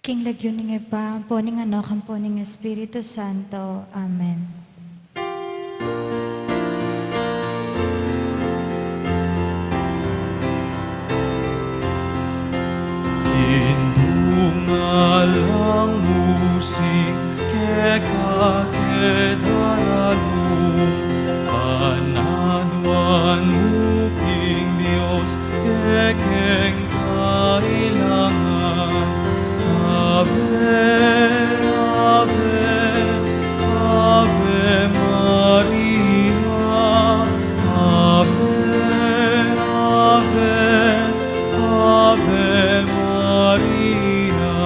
King lagyuning pa, poning anak, ang poning Espiritu Santo. Amen. Indungalang musik kekakedaralum Panaduan muking Diyos kekeng kailangan Ave, Ave, Ave Maria Ave, Ave, Ave Maria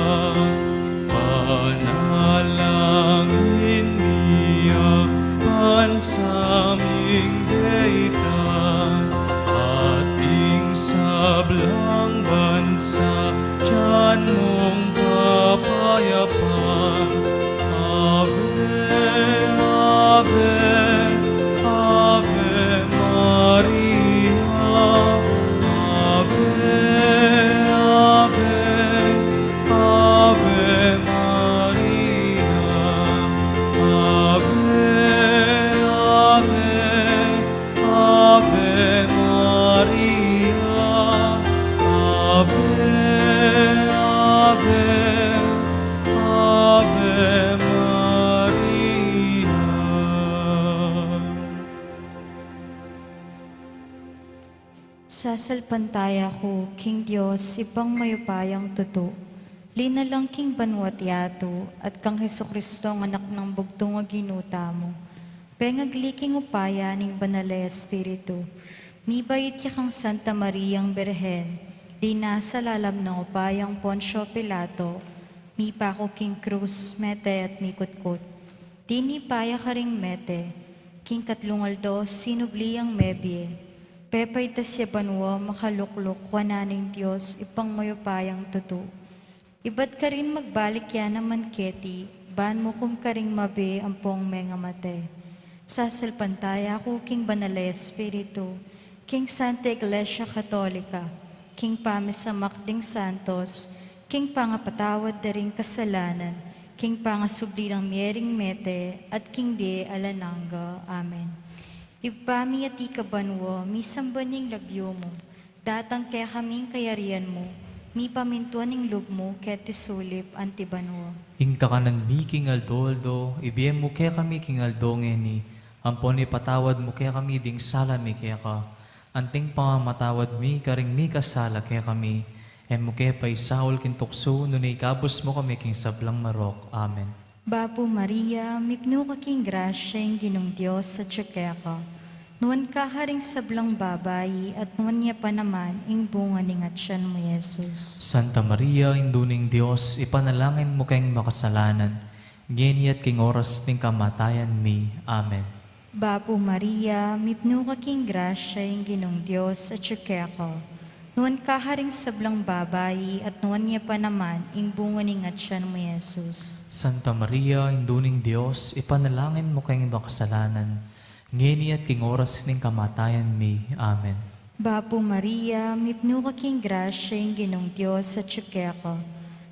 Panalangin niya pansaming daytan ating sablang bansa tiyan mong kapayapaan Ave, Ave, Ave Maria Ave, Ave, Ave Maria Ave, Ave, Ave Maria Ave, Ave, Ave Maria. Sasalpantaya ko, King Diyos, ipang mayupayang tuto. Linalang King Banwat Yato, at kang Heso Kristo ang anak ng bugtong nga ginuta mo. Pengagliking upaya ning banale Espiritu. Mibayit ya kang Santa Mariang Berhen, lina sa lalam ng upayang Poncio Pilato, mipa ko King Cruz, mete at mikutkot. Dini paya ka ring mete, King Katlungaldo, sinubli ang mebye. Pepay tasya banwa makaluklok wananing Diyos ipang mayupayang tuto. Iba't ka rin magbalik yan naman keti, ban mo kum ka ring mabe ang pong menga mate. Sasalpantaya ko King Banale Espiritu, King Santa Iglesia Katolika, King Pamisamakding Santos, King Pangapatawad daring kasalanan, King Pangasubli ng Miering Mete, at King Bie Alananga. Amen. Ibami at ikabanwo, mi sambaning lagyo mo, datang kaya kaming kayarian mo, mi pamintuan ng loob mo, ket tisulip antibanwo. Ingka kanan mi King Aldoldo, ibiyem mo kaya kami King Aldongeni, ampon ipatawad mo kaya kami ding sala mi kaya ka, anting pangamatawad mi karing mi kasala kaya kami, mo kaya pa isaul kintukso, nunay kabos mo kami King Sablang Marok. Amen. Bapo Maria, mipno ka King Grasya, yung ginong Diyos sa tsakya ka. Nuwan ka haring sablang babayi, at nuwan niya pa naman, ing bunga ning atyan mo, Jesus. Santa Maria, induning Diyos, ipanalangin mo kayong makasalanan, ngeni at king oras ning kamatayan mi. Amen. Bapo Maria, mipno ka King Grasya, yung ginong Diyos sa tsakya ka. Nuwan ka haring sablang babayi, at nuwan niya pa naman, ing bunga ning atyan mo, Jesus. Santa Maria, induning Diyos, ipanalangin mo kayong makasalanan, ngeni at king oras ning kamatayan mi. Amen. Bapo Maria, mipno ka King Grasya, yung ginong Diyos sa tsakya ka.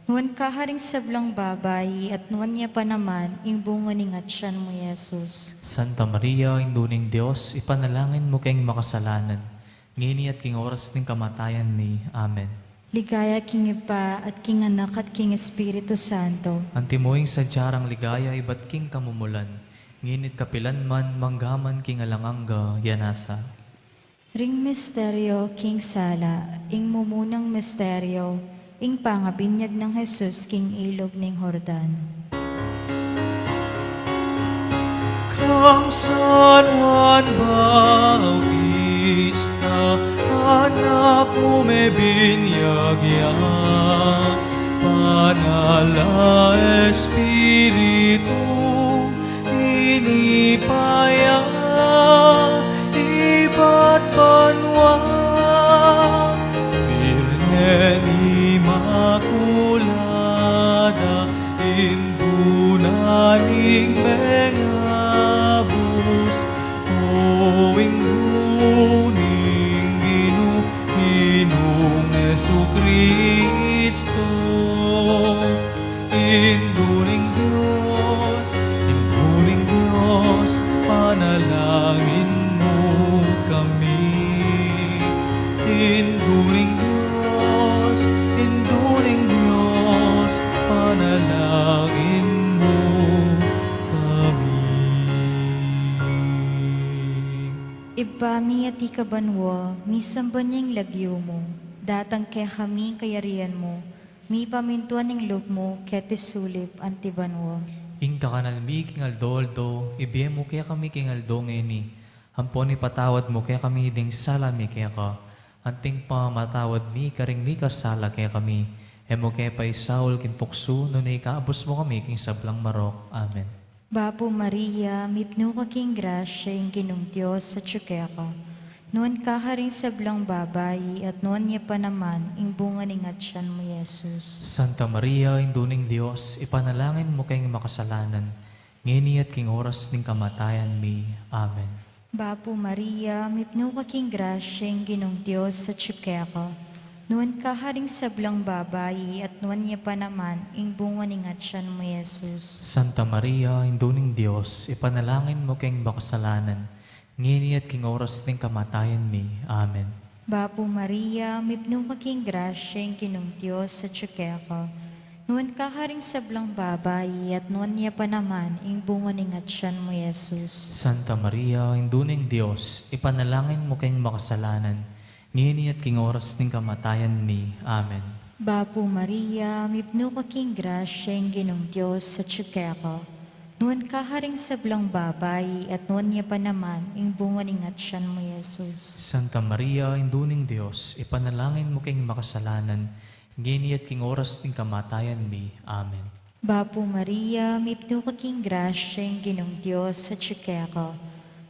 Nuwan ka haring sablang babayi, at nuwan niya pa naman, ing bunga ning atyan mo, Jesus. Santa Maria, induning Diyos, ipanalangin mo kayong makasalanan, ngeni at king oras ning kamatayan mi. Amen. Ligaya King Ipa at King Anak at King Espiritu Santo. Antimoing sadyarang ligaya, iba't king kamumulan, nginit kapilan man, manggaman king alanganga, yanasa. Ring misteryo, King Sala, ing mumunang misteryo, ing pangabinyag ng Jesus, King Ilog ning Hordan. Kang San Juan Bautista, anak mo may binyagya, Panala Espiritu, inipaya, iba't banwa, Virgen Immaculada, indunaning mengabus, o ingduning Ginong Jesucristo, Induring Diyos, panalangin mo kami. Induring Diyos, panalangin mo kami. Ibami at ikabanwa, misamban niyang lagyo mo, datang kaya kami kayarian mo, mi pamintuan ng loob mo, kete sulip antibanwa. Ingka kanan mi king aldoldo, ibigay mo kaya kami king aldongeni. Hampon ipatawad mo kaya kami ding salami kaya ka. Anting pamatawad mi karing mi kasala kaya kami. Emo kaya pa isaul kin tukso, no na ikaabos mo kami king sablang marok. Amen. Bapo Maria, mipno ka king grasya, yung ginong Diyos sa tsukya ka. Noon ka haring sablang babayi, at noon niya pa naman, ing bunga ni ngatsan mo, Yesus. Santa Maria, Induning Diyos, ipanalangin mo kayong makasalanan, ngini at king oras ning kamatayan mi. Amen. Bapo Maria, mipno ka king grasya, yung ginong Diyos sa tsukya ka. Noon ka haring sablang babayi, at noon niya pa naman, ing bunga ni ngatsan mo, Yesus. Santa Maria, Induning Diyos, ipanalangin mo kayong makasalanan, ngini at king oras ning kamatayan mi. Amen. Bapo Maria, mipno ka king grasya, yung ginong Diyos sa tsukya ka. Noon ka haring sablang babayi, at noon niya pa naman, ing bunga ni ngatsan mo, Yesus. Santa Maria, Induning Diyos, ipanalangin mo kayong makasalanan, ngini at king oras ning kamatayan mi. Amen. Bapo Maria, mipno ka king grasya, yung ginong Diyos sa tsukya ka. Noon ka haring sablang babayi, at noon niya pa naman, ing bunga ni ngatsan mo, Yesus. Santa Maria, Induning Diyos, ipanalangin mo kayong makasalanan, ngini at king oras ning kamatayan mi. Amen. Bapo Maria, mipno ka king grasya, yung ginong Diyos sa tsukya ka.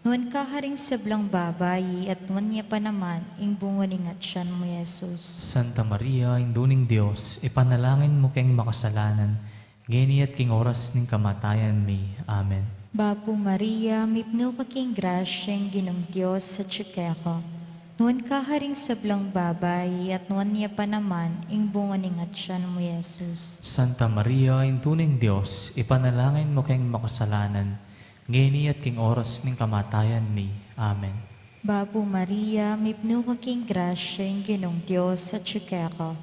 Noon ka haring sablang babayi, at noon niya pa naman, ing bunga ni ngatsan mo, Yesus. Santa Maria, Induning Diyos, ipanalangin mo kayong makasalanan, ngini at king oras ning kamatayan mi. Amen. Bapo Maria, mipno ka king grasya, yung ginong Diyos sa tsukya ka. Noon ka haring sablang babayi, at noon niya pa naman, ing bunga ni ngatsan mo, Yesus. Santa Maria, Induning Diyos, ipanalangin mo kayong makasalanan, ngini at king oras ning kamatayan mi. Amen. Bapo Maria, mipno ka king grasya, yung ginong Diyos sa tsukya ka.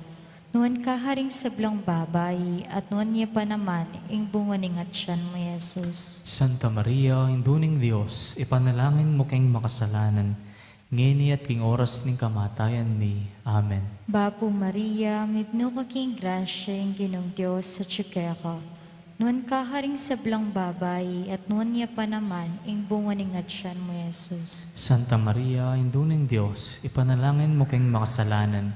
Noon ka haring sablang babayi, at noon niya pa naman, ing bunga ni ngatsan mo, Yesus. Santa Maria, Induning Diyos, ipanalangin mo kayong makasalanan, ngini at king oras ning kamatayan mi. Amen. Bapo Maria, mipno ka king grasya, yung ginong Diyos sa tsukya ka. Noon ka haring sablang babayi, at noon niya pa naman, ing bunga ni ngatsan mo, Yesus. Santa Maria, Induning Diyos, ipanalangin mo kayong makasalanan,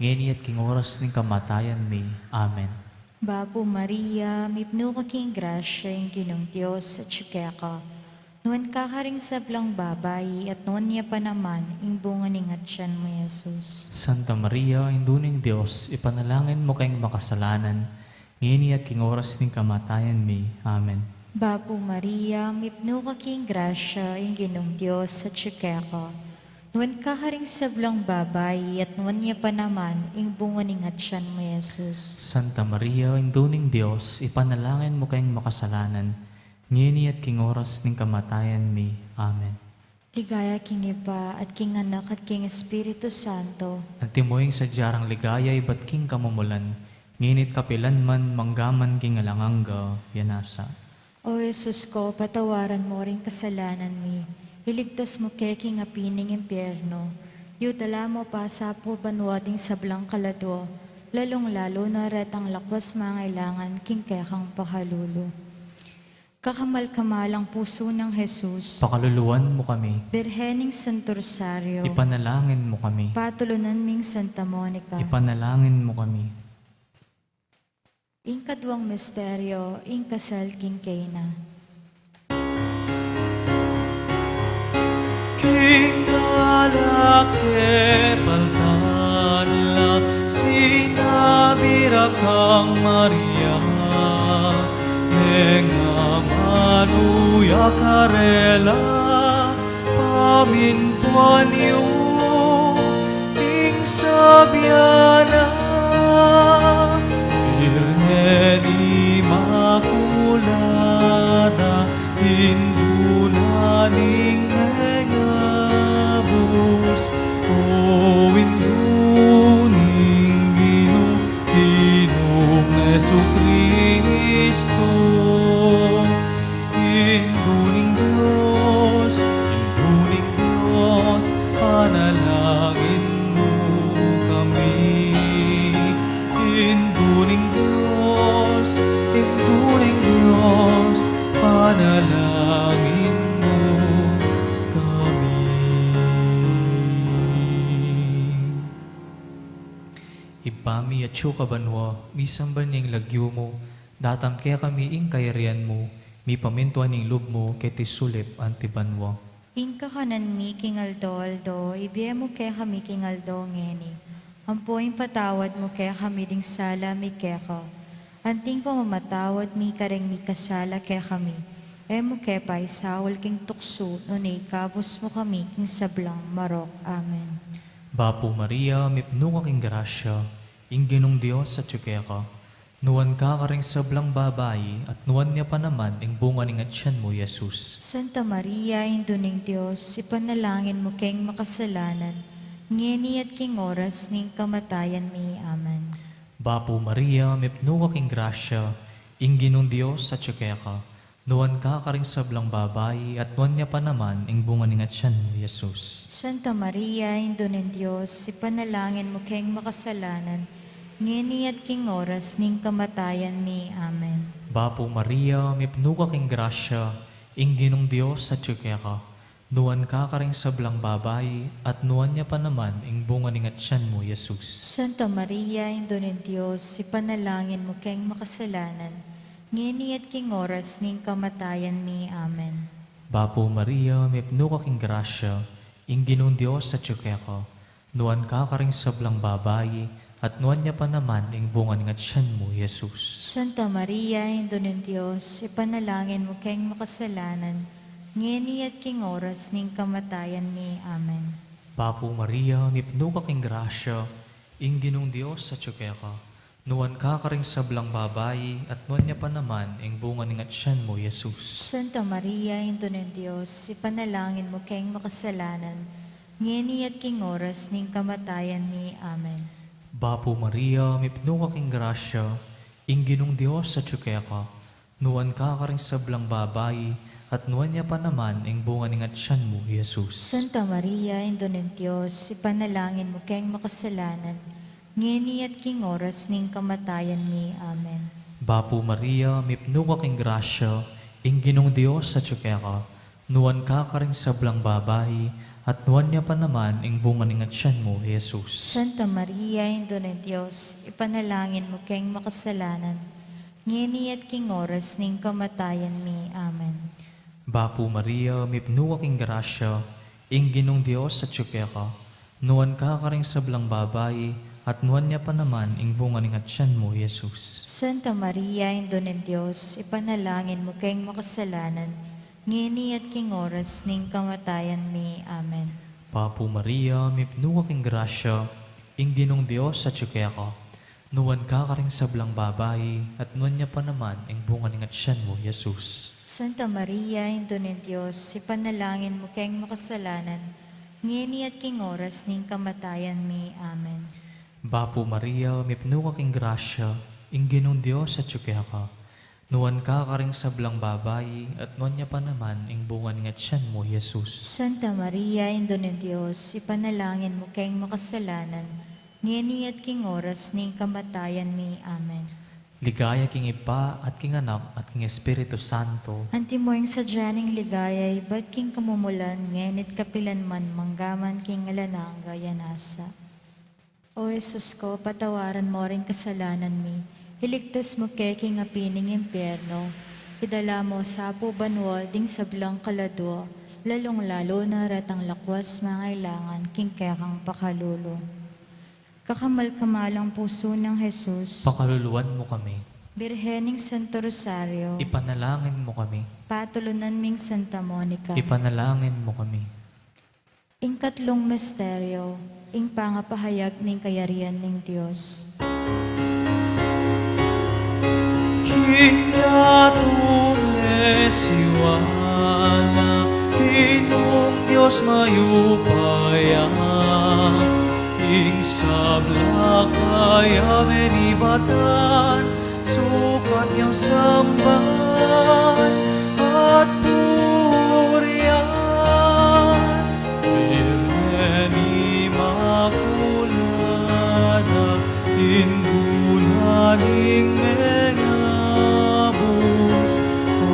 ngini at king oras ning kamatayan mi. Amen. Bapo Maria, mipno ka king grasya, yung ginong Diyos sa tsukya ka. Noon ka haring sablang babayi, at noon niya pa naman, ing bunga ni ngatsan mo, Yesus. Santa Maria, Induning Diyos, ipanalangin mo kayong makasalanan, ngini at king oras ning kamatayan mi. Amen. Bapo Maria, mipno ka king grasya, yung ginong Diyos sa tsukya ka. Noon ka haring sablang babayi, at noon niya pa naman, ing bunga ni ngatsan mo, Yesus. Santa Maria, Induning Diyos, ipanalangin mo kayong makasalanan, ngini at king oras ning kamatayan mi. Amen. Ligaya king Iba, at king Anak, at king Espiritu Santo. Antimoying sa diyarang ligaya, iba't king kamumulan, nginit kapilan man, manggaman king alanganga, yanasa. O Jesus ko, patawaran mo rin kasalanan mi. Iligtas mo kay king apining impyerno. Yudala mo pa sa po banwading sablang kalado. Lalong-lalo na retang lakwas mangailangan king kekang pakalulo. Kakamal-kamalang puso ng Jesus. Pakaluluwan mo kami, Birhening Santo Rosario. ipanalangin mo kami, Patulunan ming Santa Monica. ipanalangin mo kami. Ingkadwang misteryo, ingkasal king Cana. Kingalake paltanla, sinabira kang Maria, Nengamanu yakarela, pamintuan niyo, ing sabiana, Virgen Immaculada, indulaning megabus, o induning Ginong Jesucristo. Induning Diyos, panalangin mo kami. Induning Diyos, panalangin mo kami. Ipami at siyo kabanwa, misamban niyang lagyo mo, datang kaya kami ing kayarian mo, mi pamintuan ning loob mo, keti sulip antibanwa. Inka kanan mi kingaldo-aldo, ibiye mo kaya kami kingaldo ngeni. Ampoing patawad mo kaya kami ding sala mi keka. Anting pamamatawad mi kareng mi kasala kaya kami. Mo kaya pa isawal king tukso, nunay kabos mo kami king sablang marok. Amen. Bapo Maria, mipno ka king grasya, ing Ginong Diyos sa tsukeka. Nuwan ka karing sablang babayi, at nuwan niya pa naman ing bunga ning atsyan mo, Jesus. Santa Maria, Induning Diyos, ipanalangin mo kayong makasalanan, ngeni at king oras ning kamatayan mi. Amen. Bapo Maria, mipno ka king grasya, ing Ginong Diyos sa tsukeka. Nuwan ka karing sablang babayi, at nuwan niya pa naman ing bunga ning atsyan mo, Jesus. Santa Maria, Induning Diyos, ipanalangin mo kayong makasalanan, ngeni at king oras ning kamatayan mi. Amen. Bapo Maria, mipno ka king grasya, ing Ginong Diyos sa tsukeka. Nuwan ka karing sablang babayi, at nuwan niya pa naman ing bunga ning atsyan mo, Jesus. Santa Maria, Induning Diyos, ipanalangin mo kayong makasalanan, ngeni at king oras ning kamatayan mi. Amen. Bapo Maria, mipno ka king grasya, ing Ginong Diyos sa tsukeka. Nuwan ka karing sablang babayi, at nuwan niya pa naman ing bunga ning atsyan mo, Jesus. Santa Maria, Induning Diyos, ipanalangin mo kayong makasalanan, ngeni at king oras ning kamatayan mi. Amen. Bapo Maria, mipno ka king grasya, ing Ginong Diyos sa tsukeka. Nuwan ka karing sablang babayi, at nuwan niya pa naman ing bunga ning atsyan mo, Jesus. Santa Maria, Induning Diyos, ipanalangin mo kayong makasalanan, ngeni at king oras ning kamatayan mi. Amen. Bapo Maria, mipno ka king grasya, ing Ginong Diyos sa tsukeka. Nuwan ka karing sablang babayi, at nuwan niya pa naman ing bunga ning atsyan mo, Jesus. Santa Maria, Induning Diyos, ipanalangin mo kayong makasalanan, ngeni at king oras ning kamatayan mi. Amen. Bapo Maria, mipno ka king grasya, ing Ginong Diyos sa tsukeka. Nuwan ka karing sablang babayi, at nuwan niya pa naman ing bunga ning atsyan mo, Jesus. Santa Maria, Induning Diyos, ipanalangin mo kayong makasalanan, ngeni at king oras ning kamatayan mi. Amen. Bapo Maria, mipno ka king grasya, ing Ginong Diyos sa tsukeka. Nuwan ka karing sablang babayi, at nuwan niya pa naman ing bunga ning atsyan mo, Jesus. Santa Maria, Induning Diyos, ipanalangin mo kayong makasalanan, ngeni at king oras ning kamatayan mi. Amen. Bapo Maria, mipno ka king grasya, ing Ginong Diyos sa tsukeka. Nuwan ka karing sablang babayi, at nuwan niya pa naman ing bunga ning atsyan mo, Jesus. Santa Maria, Induning Diyos, ipanalangin mo kayong makasalanan, ngeni at king oras ning kamatayan mi. Amen. Bapo Maria, mipno ka king grasya, ing Ginong Diyos sa tsukeka. Nuwan ka karing sablang babayi, at nuwan niya pa naman ing bunga ning atsyan mo, Jesus. Santa Maria, Induning Diyos, ipanalangin mo kayong makasalanan, ngeni at king oras ning kamatayan mi. Amen. Ligaya king Ipa at king Anak at king Espiritu Santo. Antimoing sa dyaning ligayay, ba't king kamumulan, ngenit kapilan man, manggaman king alanang gayanasa. O Jesus ko, patawaran mo rin kasalanan mi, iligtas mo kay king apining impyerno, idala mo sa banwal ding sablang kaladwa, lalong lalo na ratang lakwas mangailangan king kayakang pakalulo. Kakamal-kamalang puso ng Jesus, Pakaluluwan mo kami. Birhening Santo Rosario, Ipanalangin mo kami. patulunan ming Santa Monica, Ipanalangin mo kami. ing katlong misteryo, ing pangapahayag ning kayarian ning Diyos. Ingyato mesiwala, Ginong Diyos mayupaya, ing sabla kaya menibatan, sukat niyang samban at purihan. Firmeni makulada, indunaning mengabos, o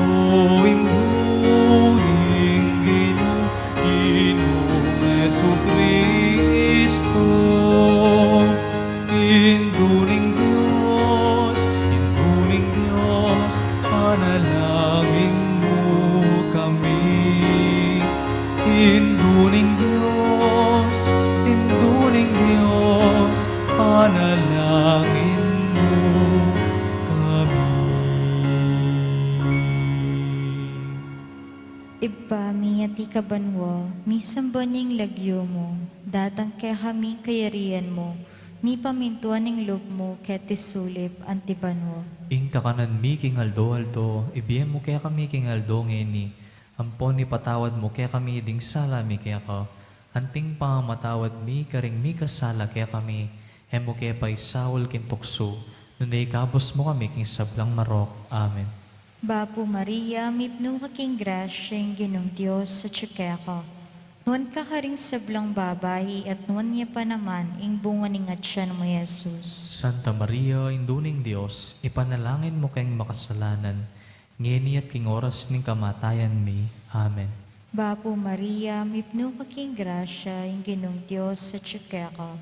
induning Ginong Jesucristo. Induning Diyos, panalangin mo kami. Induning Diyos, panalangin mo kami. Iba mi ati kabanwa, mi sambanyang lagyo mo, datang kay haming kayarian mo, mi pamintuan ng loob mo, ket tisulip antibanwa. Ing takanan mi king aldo, ibiyem mo kaya kami king aldo ngeni. Ampon ni patawad mo kaya kami ding sala mi kaya ka. Anting pangamatawad mi karing mi kasala kaya kami. Hemo kaya pa isawol kin tukso. Nunay kabos mo kami king sablang marok. Amen. Bapo Maria, mipno ka king grasyeng Ginong Diyos sa tsukeka. Nuan ka karing sablang babae at nuan niya pa naman ing bunga ni ngatsan mo Jesus. Santa Maria, induning Diyos, ipanalangin mo kayong makasalanan. Ngeni at king oras ning kamatayan mi. Amen. Bapo Maria, mipno ka king grasya ing Ginong Diyos sa tsukeka.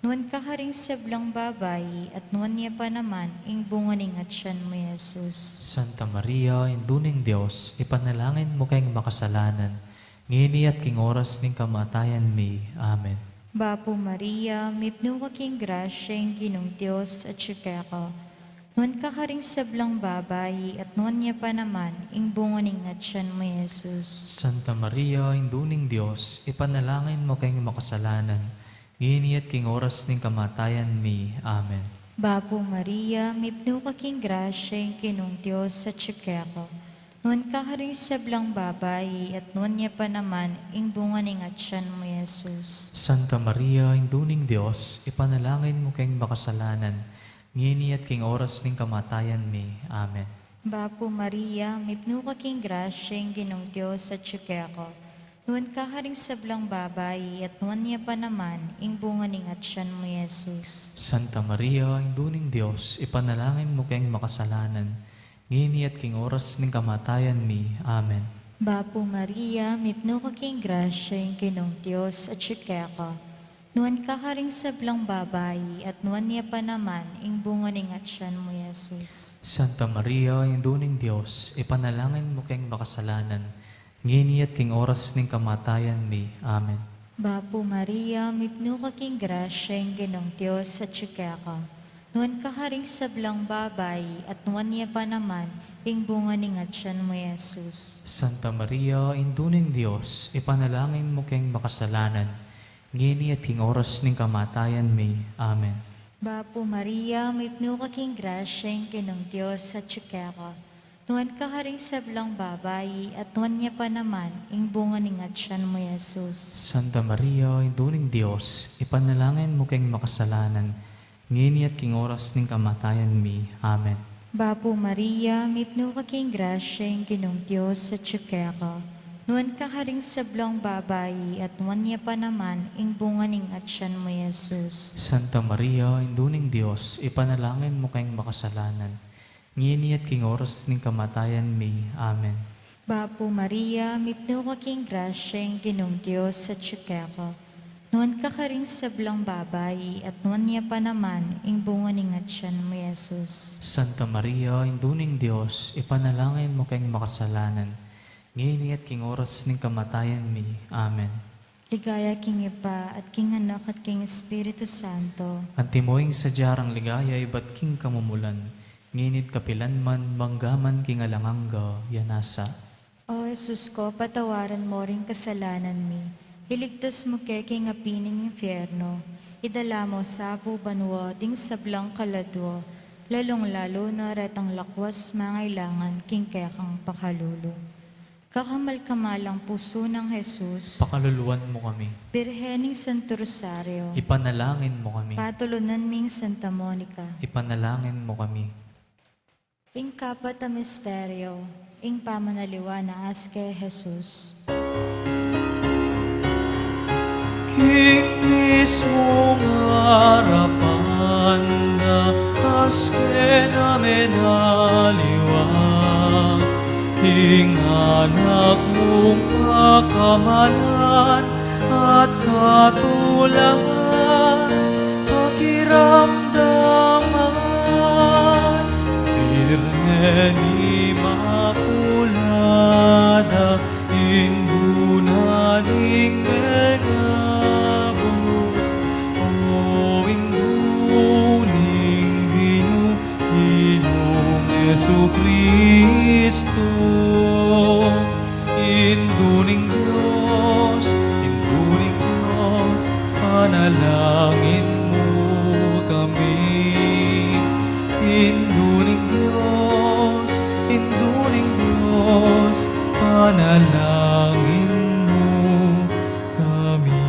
Nuan ka karing sablang babae at nuan niya pa naman ing bunga ni ngatsan mo Jesus. Santa Maria, induning Diyos, ipanalangin mo kayong makasalanan. Ngini at king oras ning kamatayan mi. Amen. Bapo Maria, mipno ka king grasya ing Ginong Diyos at tsukeka. Nuan ka karing sablang babae at nuan niya pa naman ing bunga ni ngatsan mo Jesus. Santa Maria, induning Diyos, ipanalangin mo kayong makasalanan. Ngini at king oras ning kamatayan mi. Amen. Bapo Maria, mipno ka king grasya ing Ginong Diyos sa tsukeka. Nuan ka karing sablang babae at nuan niya pa naman ing bunga ni ngatsan mo Jesus. Santa Maria, induning Diyos, ipanalangin mo kayong makasalanan. Ngini at king oras ning kamatayan mi. Amen. Bapo Maria, mipno ka king grasya ing Ginong Diyos sa tsukeka. Nuan ka karing sablang babae at nuan niya pa naman ing bunga ni ngatsan mo Jesus. Santa Maria, induning Diyos, ipanalangin mo kayong makasalanan. Ngini at king oras ning kamatayan mi. Amen. Bapo Maria, mipno ka king grasya ing Ginong Diyos at tsukeka. Nuan ka karing sablang babae at nuan niya pa naman ing bunga ni ngatsan mo Jesus. Santa Maria, induning Diyos, ipanalangin mo kayong makasalanan. Ngini at king oras ning kamatayan mi. Amen. Bapo Maria, mipno ka king grasya ing Ginong Diyos at tsukeka. Nuan ka karing sablang babae at nuan niya pa naman ing bunga ni ngatsan mo Jesus. Santa Maria, induning Diyos, ipanalangin mo kayong makasalanan. Ngini at king oras ning kamatayan mi. Amen. Bapo Maria, mipno ka king grasya ing Ginong Diyos at tsukeka. Nuan ka karing sablang babae at nuan niya pa naman ing bunga ni ngatsan mo Jesus. Santa Maria, induning Diyos, ipanalangin mo kayong makasalanan. Ngini at king oras ning kamatayan mi. Amen. Bapo Maria, mipno ka king grasya ing Ginong Diyos sa tsukeka. Nuan ka karing sablang babae at nuan niya pa naman ing bunga ning ngatsan mo Jesus. Santa Maria, induning Diyos, ipanalangin mo kayong makasalanan. Ngini at king oras ning kamatayan mi. Amen. Bapo Maria, mipno ka king grasya ing Ginong Diyos sa tsukeka. Nuan ka karing sablang babae at nuan niya pa naman ing bunga ni ngatsan mo Jesus. Santa Maria, induning Diyos, ipanalangin mo kayong makasalanan. Ngini at king oras ning kamatayan mi. Amen. Ligaya king Ipa at king Anak at king Espiritu Santo. Antimoing sadyarang ligaya iba't king kamumulan. Nginit kapilan man, manggaman king alanganga, yanasa. O Jesus ko, patawaran mo ring kasalanan mi. Iligtas mo kay king apining impyerno. Idala mo sa banwa ding sablang kaladwa. lalong-lalo na retang lakwas mangailangan king kekang pakalulu. Kakamal-kamalang puso ng Jesus, Pakaluluan mo kami. Birhening Santo Rosario, Ipanalangin mo kami. Patulunan ming Santa Monica, Ipanalangin mo kami. ing kapat na misteryo, ing pamanaliwa na aske Jesus. King mismong harapan na aske namin aliwag. King anak mong pakamalan at katulangan, pakiramdaman, Virgen Immaculada, indunaning megabus, o induning Ginong Jesucristo. Induning Diyos, panalangin mo kami. Induning Diyos, panalangin mo kami.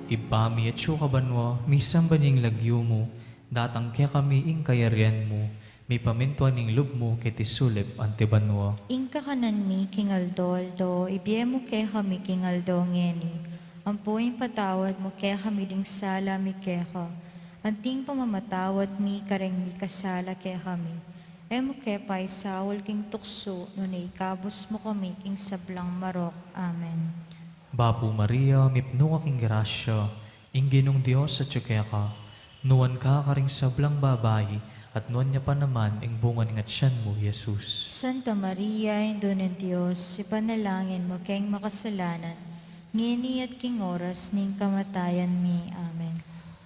Ibami at syuka banwa, misang banyang lagyo mo, datang kaya kami ing kayarian mo, may pamintuan ning lub mo kiti sulip ante banwa. Ing kakanan mi king Aldoldo, ibiemo ke kami king Aldo ngeni. Ampuing patawad mo ke kami ding sala mi keha. Anting pamamatawad mi kareng mi kasala ke kami. Emo ke pay sawol king tukso, no ikabos mo kami king sablang marok. Amen. Bapo Maria, mipno ka king grasya, ing Ginong Diyos sa tsukeka, nuwan ka karing sablang babayi, at nuwan niya pa naman ing bunga ng atsyan mo, Jesus. Santa Maria, Indo ng Diyos, ipanalangin mo keng makasalanan, ngini at king oras ning kamatayan mi. Amen.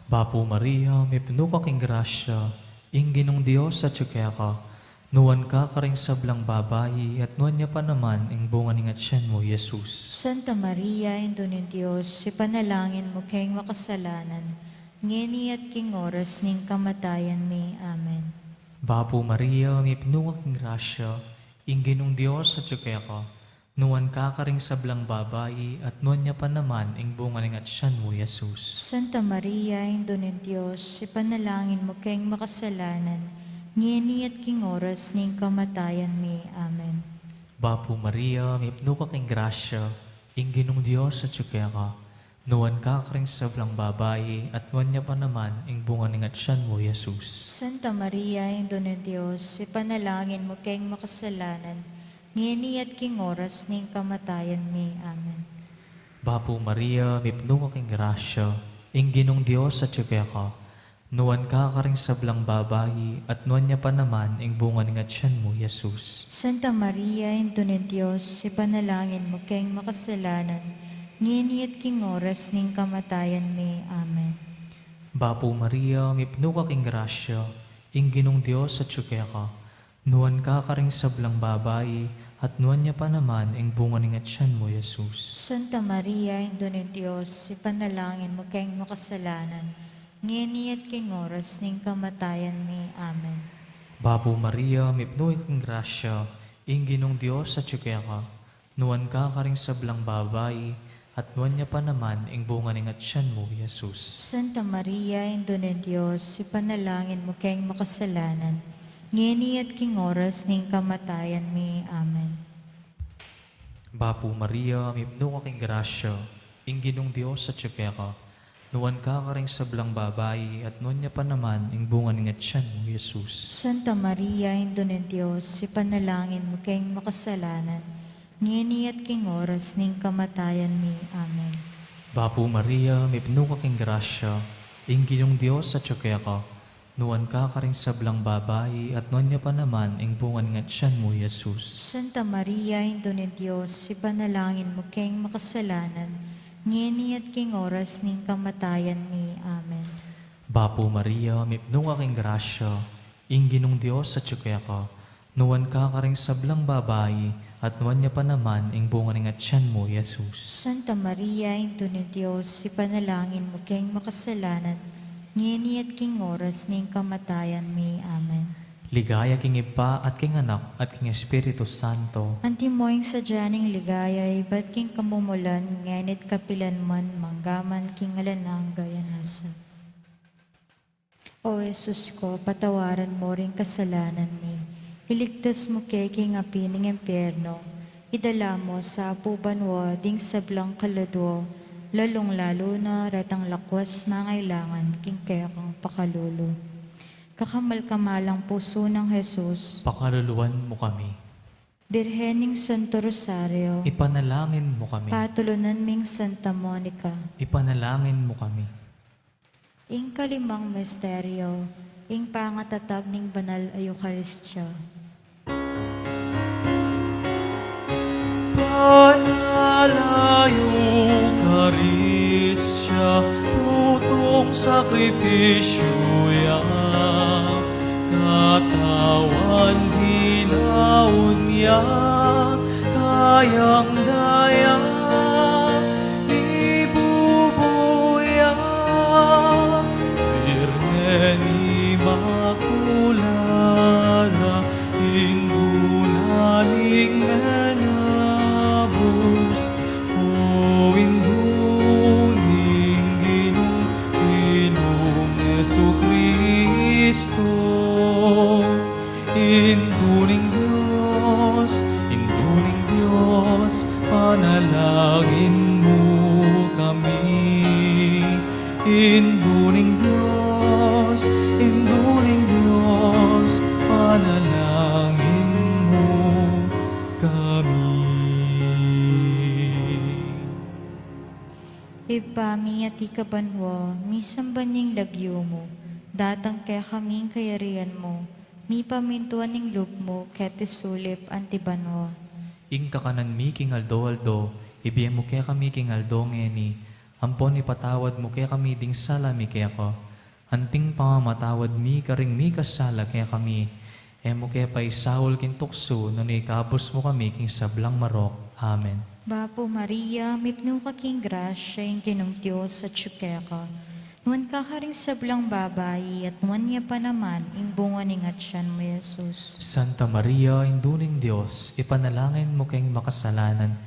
Bapo Maria, mipno ka king grasya, ing Ginong Diyos sa tsukeka, nuwan ka karing sablang babayi, at nuwan niya pa naman ing bunga ng atsyan mo, Jesus. Santa Maria, Indo ng Diyos, ipanalangin mo keng makasalanan, ngini at king oras ning kamatayan mi. Amen. Bapo Maria, mipno ka king grasya, ing Ginong Diyos sa tsukeka, nuwan ka karing sablang babayi, at nuwan niya pa naman ing bunga ng atsyan mo, Jesus. Santa Maria, Indo ng Diyos, ipanalangin mo keng makasalanan, ngini at king oras ning kamatayan mi. Amen. Bapo Maria, mipno ka king grasya, ing Ginong Diyos sa tsukeka, nuwan ka karing sablang babayi, at nuwan niya pa naman ing bunga ng atsyan mo, Jesus. Santa Maria, Indo ng Diyos, ipanalangin mo keng makasalanan, ngini at king oras ning kamatayan mi. Amen. Bapo Maria, mipno ka king grasya, ing Ginong Diyos sa tsukeka, nuwan ka karing sablang babayi, at nuwan niya pa naman ing bunga ng atsyan mo, Jesus. Santa Maria, Indo ng Diyos, ipanalangin mo keng makasalanan, ngini at king oras ning kamatayan mi. Amen. Bapo Maria, mipno ka king grasya, ing Ginong Diyos sa tsukeka, nuwan ka karing sablang babayi, at nuwan niya pa naman ing bunga ng atsyan mo, Jesus. Santa Maria, Indo ng Diyos, ipanalangin mo keng makasalanan, ngini at king oras ning kamatayan mi. Amen. Bapo Maria, mipno ka king grasya, ing Ginong Diyos sa tsukeka, nuwan ka karing sablang babayi, at nuwan niya pa naman ing bunga ng atsyan mo, Jesus. Santa Maria, Indo ng Diyos, ipanalangin mo keng makasalanan, ngini at king oras ning kamatayan mi. Amen. Bapo Maria, mipno ka king grasya, ing Ginong Diyos sa tsukeka, nuwan ka karing sablang babayi, at nuwan niya pa naman ing bunga ng atsyan mo, Jesus. Santa Maria, Indo ng Diyos, ipanalangin mo keng makasalanan, ngini at king oras ning kamatayan mi. Amen. Bapo Maria, mipno ka king grasya, ing Ginong Diyos sa tsukeka, nuwan ka karing sablang babayi, at nuwan niya pa naman ing bunga ng atsyan mo, Jesus. Santa Maria, Indo ng Diyos, ipanalangin mo keng makasalanan, ngini at king oras ning kamatayan mi. Amen. Bapo Maria, mipno ka king grasya, ing Ginong Diyos sa tsukeka, nuwan ka karing sablang babayi, at nuwan niya pa naman ing bunga ng tiyan mo, Jesus. Santa Maria, Ito ni Diyos, ipanalangin mo kayong makasalanan, ngini at king oras ning kamatayan mi. Amen. Ligaya king Iba at king Anak at king Espiritu Santo. Antimoing sa janing ligayay, ba't king kamumulan, ngenit kapilan man, manggaman king alanang gayanasa. O Jesus ko, patawaran mo rin kasalanan ni. Iligtas mo kay king apining impyerno. Idala mo sa apubanwa, ding sablang kaladwo, lalong-lalo na ratang lakwas mangailangan, king kaya kang pakalulo. Kakamal-kamalang puso ng Jesus, Pakaluluwan mo kami. Birhening Santo Rosario, Ipanalangin mo kami. Patulunan ming Santa Monica, Ipanalangin mo kami. ing kalimang misteryo, ing pangatatag ning banal a Eukaristya. Banal Eukaristya, tutong sakripisyo ya, katawan hinaon ya, kayang daya, ibubuya, Virgen Immaculada, indunaning nangabos, o induning Ginong Jesucristo, induning Diyos, panalangin mo kami. Induning Diyos, panalangin mo kami. Ipami at ikabanwa, misang banyang lagyo mo, datang kaya kaming kayarian mo, mi pamintuan ng loop mo, ketisulip antibanwa. Ing kakanan mi king aldo, ibiyem mo kaya kami king aldo ngeni, ampon ipatawad mo kaya kami ding sala mi kaya ko, anting pamamatawad mi karing mi kasala kaya kami, mo kaya pa isawol king tukso, no ni kabos mo kami king sablang marok. Amen. Bapo Maria, mipno ka king grasya, ing kinong Diyos at syukeka. Nuwan ka karing sablang babayi, at nuwan niya pa naman, ing bunga ning atsyan mo, Jesus. Santa Maria, induning Diyos, ipanalangin mo kayong makasalanan,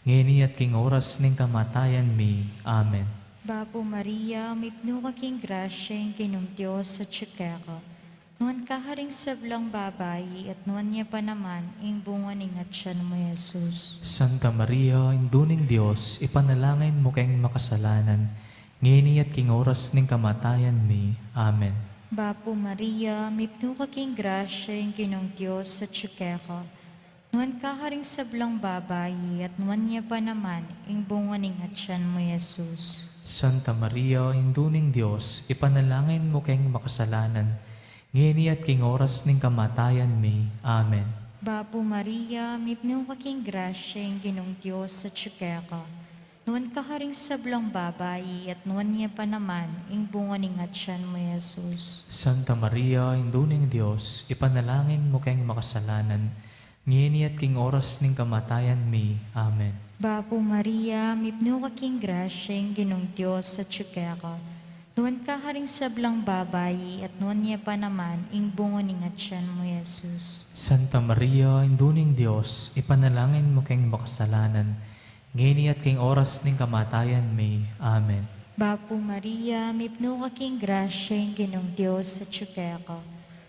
ngeni at king oras ning kamatayan mi. Amen. Bapo Maria, mipno ka king grasya, ing kinong Diyos at syukeka. Nuwan ka karing sablang babayi, at nuwan niya pa naman, ing bunga ning atsyan mo, Jesus. Santa Maria, induning Diyos, ipanalangin mo kayong makasalanan, ngeni at king oras ning kamatayan mi. Amen. Bapo Maria, mipno ka king grasya, ing kinong Diyos at syukeka. Nuwan ka karing sablang babayi, at nuwan niya pa naman, ing bunga ning atsyan mo, Jesus. Santa Maria, induning Diyos, ipanalangin mo kayong makasalanan, ngeni at king oras ning kamatayan mi. Amen. Bapo Maria, mipno ka king grasya, ing kinong Diyos at syukeka. Nuwan ka karing sablang babayi, at nuwan niya pa naman, ing bunga ning atsyan mo, Jesus. Santa Maria, induning Diyos, ipanalangin mo kayong makasalanan, ngeni at king oras ning kamatayan mi. Amen. Bapo Maria, mipno ka king grasya, ing kinong Diyos at syukeka. Nuwan ka karing sablang babayi, at nuwan niya pa naman, ing bunga ning atsyan mo, Jesus. Santa Maria, induning Diyos, ipanalangin mo kayong makasalanan, ngeni at king oras ning kamatayan mi. Amen. Bapo Maria, mipno ka king grasya, ing kinong Diyos at syukeka.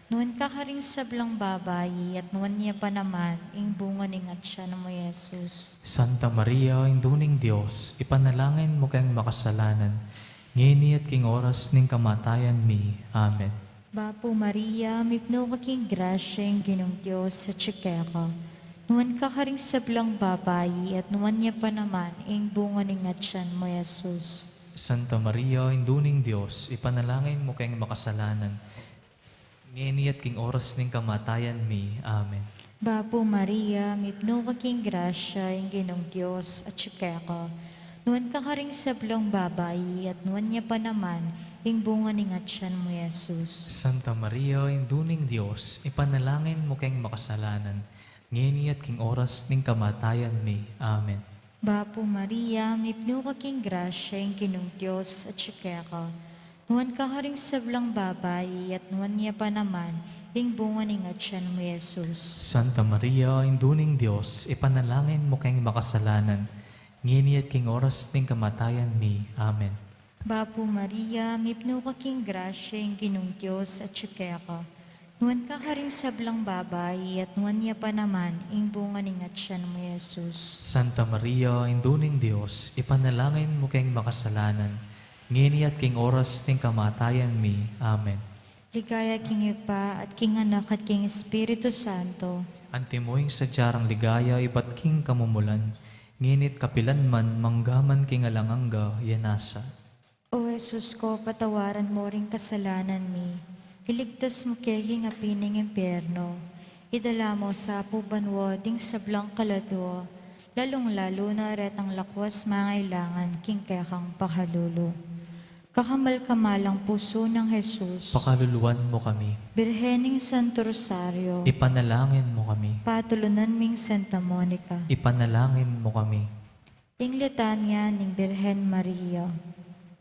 Nuwan ka karing sablang babayi, at nuwan niya pa naman, ing bunga ning atsyan mo, Jesus. Santa Maria, induning Diyos, ipanalangin mo kayong makasalanan, ngeni at king oras ning kamatayan mi. Amen. Bapo Maria, mipno ka king grasya, ing kinong Diyos at syukeka. Nuwan ka karing sablang babayi, at nuwan niya pa naman, ing bunga ning atsyan mo, Jesus. Santa Maria, induning Diyos, ipanalangin mo kayong makasalanan, ngeni at king oras ning kamatayan mi. Amen. Bapo Maria, mipno ka king grasya, ing kinong Diyos at syukeka. Nuwan ka karing sablang babayi, at nuwan niya pa naman, ing bunga ning atsyan mo, Jesus. Santa Maria, induning Diyos, ipanalangin mo kayong makasalanan, ngeni at king oras ning kamatayan mi. Amen. Bapo Maria, mipno ka king grasya, yung Ginoong Diyos at syukeka. Nuwan ka haring sablang babayi, at nuwan niya pa naman, yung bunga ng atyan mo, Jesus. Santa Maria, induning Diyos, ipanalangin mo kayong makasalanan, ngeni at king oras ning kamatayan mi. Amen. Bapo Maria, mipno ka king grasya, yung Ginoong Diyos at syukeka. Nuwan ka haring sablang babayi, at nuwan niya pa naman, yung bunga ng atyan mo, Jesus. Santa Maria, induning Diyos, ipanalangin mo kayong makasalanan, ngeni at king oras ning kamatayan mi. Amen. Ligaya king Ipa at king Anak at king Espiritu Santo. Antimoing sadyarang ligaya, iba't king kamumulan, nginit kapilan man, manggaman king alangangga, yanasa. O Jesus ko, patawaran mo ring kasalanan mi. Iligtas mo kay king apining impyerno. Idala mo sa pubanwo ding sablang kaladwa, lalong-lalo na retang lakwas mangailangan king kekang pakalulo. Kakamal-kamalang puso ng Jesus, Pakaluluwan mo kami, Birhening Santo Rosario, ipanalangin mo kami, patulunan ming Santa Monica, ipanalangin mo kami. ing litanya ning Birhen Maria,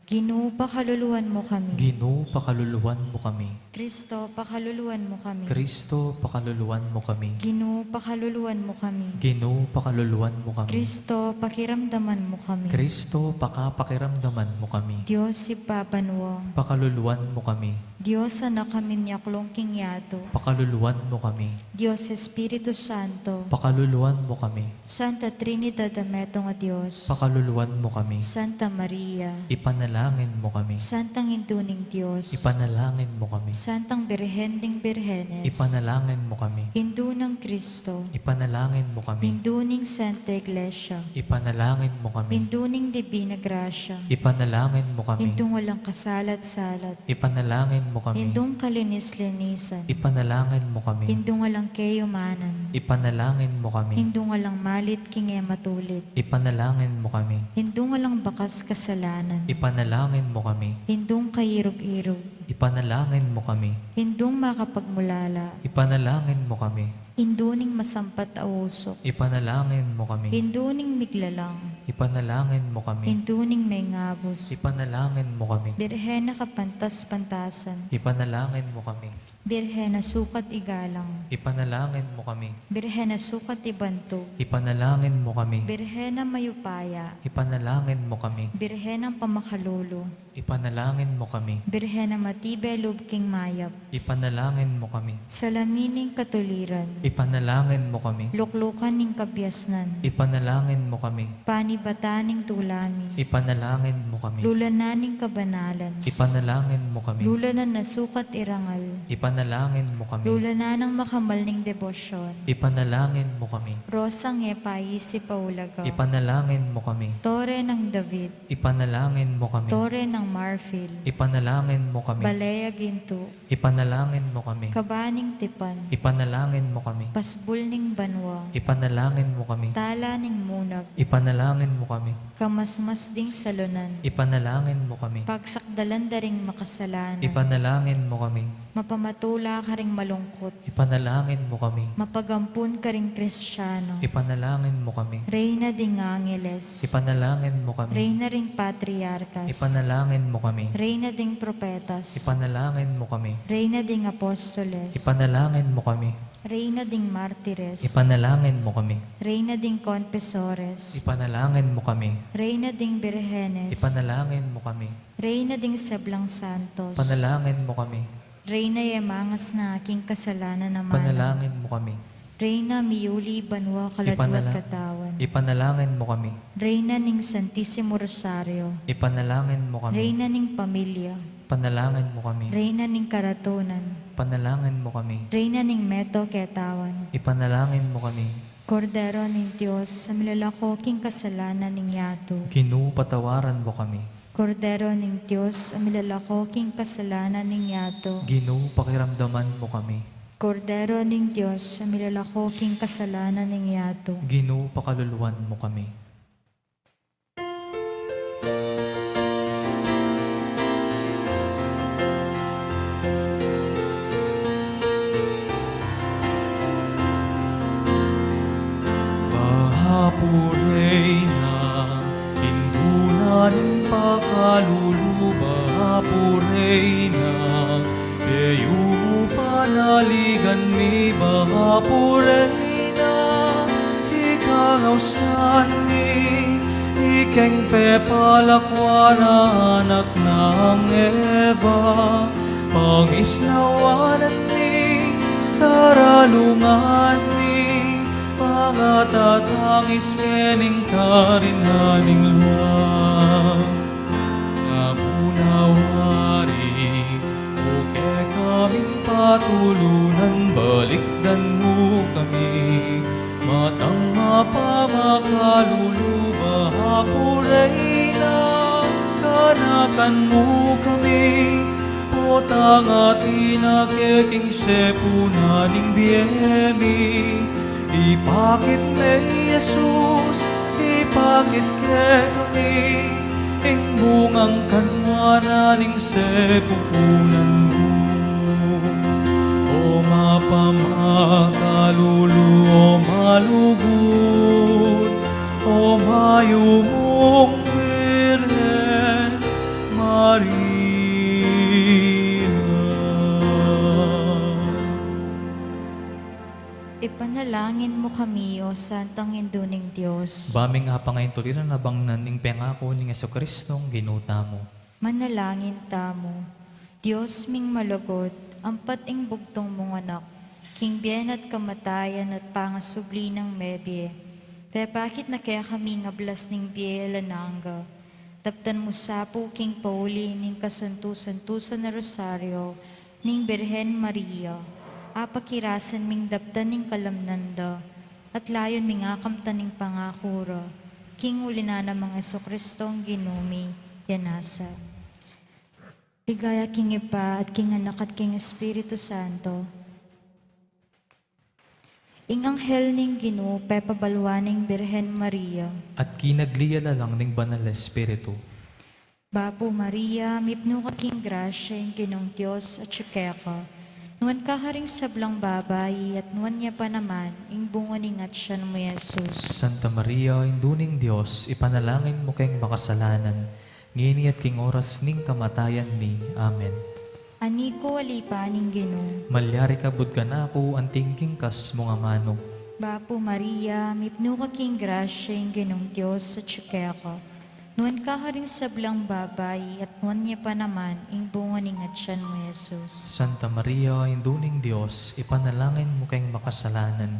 Ginoo, pakaluluwan mo kami. Ginoo, pakaluluwan mo kami. Kristo, pakaluluwan mo kami. Kristo, pakaluluwan mo kami. Ginoo, pakaluluwan mo kami. Ginoo, pakaluluwan mo kami. Kristo, pakiramdaman mo kami. Kristo, pakapakiramdaman mo kami. Diyos ipabanwang. Pakaluluwan mo kami. Diyos anak kami niyaklong king yato. Pakaluluwan mo kami. Diyos Espiritu Santo. Pakaluluwan mo kami. Santa Trinidad Ameto nga Diyos. Pakaluluwan mo kami. Santa Maria. Ipanalangin mo kami. Santang Induning Diyos. Ipanalangin mo kami. Santang Birhen ding Birhenes. Ipanalangin mo kami. Indunang Kristo. Ipanalangin mo kami. Induning Santa Iglesia. Ipanalangin mo kami. Induning Divina Gracia. Ipanalangin mo kami. Indung walang kasalat-salat. Ipanalangin mo kami. Indung kalinis-linisan. Ipanalangin mo kami. Indung walang kayumanan. Ipanalangin mo kami. Indung walang malit kinge matulit. Ipanalangin mo kami. Indung walang bakas kasalanan. Ipanalangin mo kami. Indung kairog-irog. Ipanalangin mo kami. Indung makapagmulala. Ipanalangin mo kami. Induning masampat a usok. Ipanalangin mo kami. Induning miglalang. Ipanalangin mo kami. Induning may ngabos. Ipanalangin mo kami. Birhen na kapantas-pantasan. Ipanalangin mo kami. Birhen na sukat igalang. Ipanalangin mo kami. Birhen na sukat ibantog. Ipanalangin mo kami. Birhen na mayupaya. Ipanalangin mo kami. Birhen ng pamakalulo. Ipanalangin mo kami. Birhen na matibay lubking mayap. Ipanalangin mo kami. Salamining katuliran. Ipanalangin mo kami. Luklukan ning kabyasnan. Ipanalangin mo kami. Panibataning tulami. Ipanalangin mo kami. Lulananing kabanalan. Ipanalangin mo kami. Lulanan na sukat irangal. Ipanalangin mo kami. Lulanan ng makamal ning debosyon. Ipanalangin mo kami. Rosang epayi si Paulaga. Ipanalangin mo kami. Tore ng David. Ipanalangin mo kami. Tore ng Marfil. Ipanalangin mo kami. Balea ginto. Ipanalangin mo kami. Kabaning tipan. Ipanalangin mo kami. Pasbul ning banwa. Ipanalangin mo kami. Tala ning munag. Ipanalangin mo kami. Kamasmas ding salunan. Ipanalangin mo kami. Pagsakdalan daring makasalanan. Ipanalangin mo kami. Mapamatula ka ring malungkot. Ipanalangin mo kami. Mapagampun ka ring Kristyano. Ipanalangin mo kami. Reyna ding Angeles. Ipanalangin mo kami. Reyna ring Patriarkas. Ipanalangin mo kami. Reyna ding Propetas. Ipanalangin mo kami. Reyna ding Apostoles. Ipanalangin mo kami. Reyna ding Martires. Ipanalangin mo kami. Reyna ding Confesores. Ipanalangin mo kami. Reyna ding Birhenes. Ipanalangin mo kami. Reyna ding Sablang Santos. Panalangin mo kami. Reyna yamangas na aking kasalanan naman. Panalangin mo kami. Reyna miyuli banwa kaladwat katawan. Ipanalangin mo kami. Reyna ning Santissimo Rosario. Ipanalangin mo kami. Reyna ning pamilya. Panalangin mo kami. Reyna ning karatunan. Panalangin mo kami. Reyna ning meto ketawan. Ipanalangin mo kami. Kordero ning Diyos sa milalakoking kasalanan ning yato. Ginoo, patawaran mo kami. Kordero ning Diyos sa milalakoking kasalanan ning yato. Ginoo, pakiramdaman mo kami. Kordero ning Diyos sa milalakoking kasalanan ning yato. Ginoo, pakaluluwan mo kami. Purena, induna ng pakaluluba, Purena, eyu panaligan mi ba, Purena, ikangausan mi, ikeng pepalakwan na anak ng Eva, pangislawanan mi, taralungan mi, mga tatangis kening karinhaning luwag. Nga punawari, oke kaming patulunan, balikdan mo kami. Matang mapamakaluluba, Purena, kanakan mo kami. Potang atin akeking sepunaning biyemi. Ipakit may Jesus, ipakit ke kami, ing bungang kanwananing sepupunan mo. O mapamakalulu, o malugod, o mayumong Birhen Maria. Ipanalangin mo kami, O Santang Induning Diyos. Baming nga pa ngayon tuliran na bang naning pengako ni Jesucristong ginuta mo. Manalangin tamo. Diyos ming malugod, ang pating bugtong mong anak, king bien at kamatayan at pangasubli ng mebye. Pepakit na kaya kami nga blas ning biye lananga. Taptan mo sapo king pauli ning kasantu-santusan na rosaryo, ning Birhen Maria. Apakirasan ming daptan ning kalamnanda, at layon ming akamtan ning pangakura, king ulina na mga Jesucristong ginumi, yanasa. Ligaya king Ipa at king Anak at king Espiritu Santo. Ing anghel ning Ginoo, pepabalwaning Birhen Maria. At kinagliyala lang ning banal na Espiritu. Bapo Maria, mipno ka king grasya, ing Ginong Diyos at syukeka. Nuan kaharing sablang babayi at nuan niya pa naman, ing bungoning at siya mo Jesus. Santa Maria, induning Diyos, ipanalangin mo kayong makasalanan, ngini at king oras ning kamatayan mi. Amen. Aniko alipa ning Ginoo. Malyari ka budgan ako, anting king kas mga manok. Bapo Maria, mipno ka king grasya, ing Ginong Diyos at syukeka. Nuan kaharing sablang babayi at nuan niya pa naman, ing bungoning at siya mo Jesus. Santa Maria, induning Diyos, ipanalangin mo kayong makasalanan,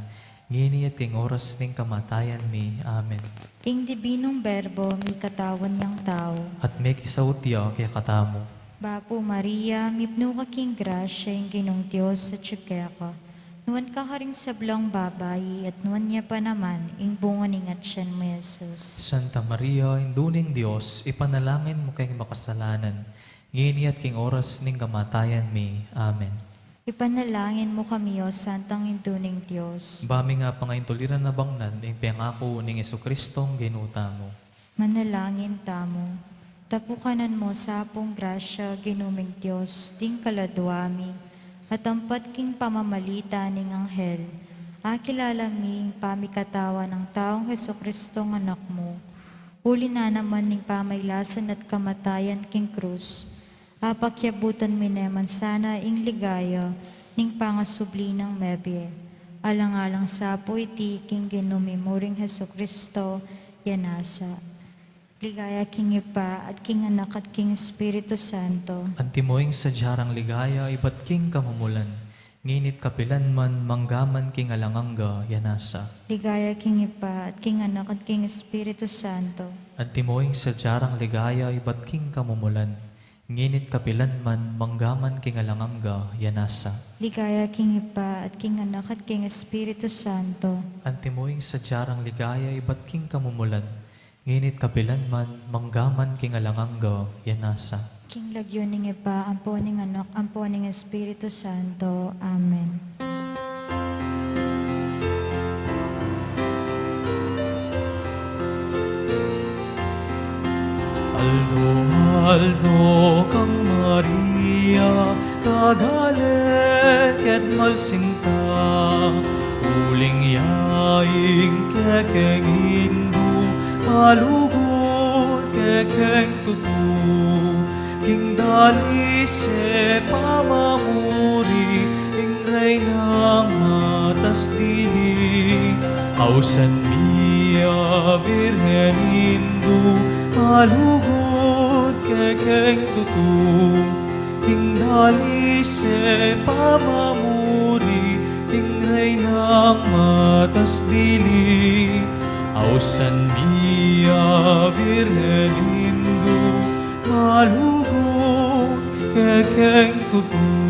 ngini at king oras ning kamatayan mi. Amen. Ing dibinong berbo, may katawan niyang tao. At may kisautya kaya katamo. Bapo Maria, mipno ka king grasya, ing Ginong Diyos at syukeka. Nuan kaharing sablang babayi at nuan niya pa naman, ing bungoning at siya mo Jesus. Santa Maria, induning Diyos, ipanalangin mo kayong makasalanan, ngini at king oras ning kamatayan mi. Amen. Ipanalangin mo kami, O Santang Induning Diyos. Bami nga pa ngayon tuliran na bangnan, ing pengako ning Jesucristong ginuta mo. Manalangin tamo. Tapukanan mo sa apong grasya, ginuming Diyos, ding kaladwami, at ampat king pamamalita ning anghel, akilala mi pamikatawa ng taong Jesucristong anak mo. Uli na naman ning pamaylasan at kamatayan king krus. Apakyabutan mi neman sana ing ligaya ning pangasubli ng mebye. Alang-alang sapo iti king ginumimuring Jesucristo yanasa. Ligaya king Ipa at king Anak at king Espiritu Santo. Antimoing sadyarang ligaya, iba't king kamumulan, nginit kapilan man, manggaman king alanganga, yanasa. Ligaya king Ipa at king Anak at king Espiritu Santo. Antimoing sadyarang ligaya, iba't king kamumulan, nginit kapilan man, manggaman king alanganga, yanasa. Ligaya king Ipa at king Anak at king Espiritu Santo. Antimoing sadyarang ligaya, iba't king kamumulan, nginit kapilan man, manggaman king alanganga, yanasa. King lagyo ning Ipa, ampo ning Anak, ampo ning Espiritu Santo. Amen. Aldo, aldo kang Maria, kagalit ket malsinta, uling yaing kekengin malugod kekeng tutu, king dali se pamamuri, ing reyna matas dili, ausan mia Virgen Indu, malugod kekeng tutu, ing dali se pamamuri, ing reyna matas dili, ausan mia Virgen Indu, malugod kekeng tutu.